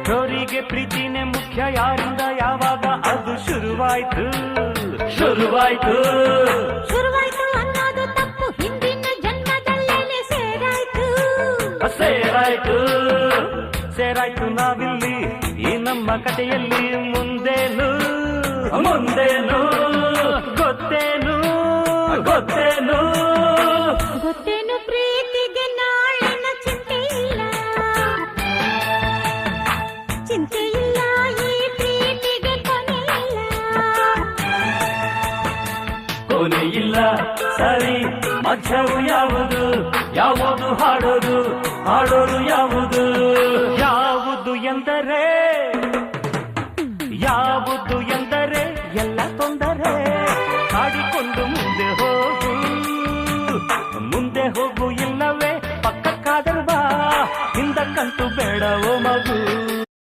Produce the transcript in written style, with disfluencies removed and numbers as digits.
ಜೋರಿಗೆ ಪ್ರೀತಿನೇ ಮುಖ್ಯ ಯಾರಿಂದ ಯಾವಾಗ ಅದು ಶುರುವಾಯ್ತು ಶುರುವಾಯ್ತು ಶುರುವಾಯ್ತು ಅನ್ನೋದು ತಪ್ಪು ಹಿಂದಿನ ಜನ್ಮದಲ್ಲೇನೆ ಸೇರಾಯ್ತು ಸೇರಾಯ್ತು ಸೇರಾಯ್ತು ನಾವಿಲ್ಲಿ ಈ ನಮ್ಮ ಕಥೆಯಲ್ಲಿ ಮುಂದೇನು ಮುಂದೇನು ಗೊತ್ತೇನು ಗೊತ್ತೇನು ಗೊತ್ತೇನು ಪ್ರೀತಿಗೆ ನಾಳಿನ ಚಿಂತೆ ಇಲ್ಲ ಚಿಂತೆ ಇಲ್ಲ ಈ ಪ್ರೀತಿಗೆ ಕೊನೆ ಇಲ್ಲ ಕೊನೆ ಇಲ್ಲ ಸರಿ ಮಧ್ಯವು ಯಾವುದು ಯಾವುದು ಹಾಡೋದು ಹಾಡೋದು ಯಾವುದು ಯಾವುದು ಎಂದರೆ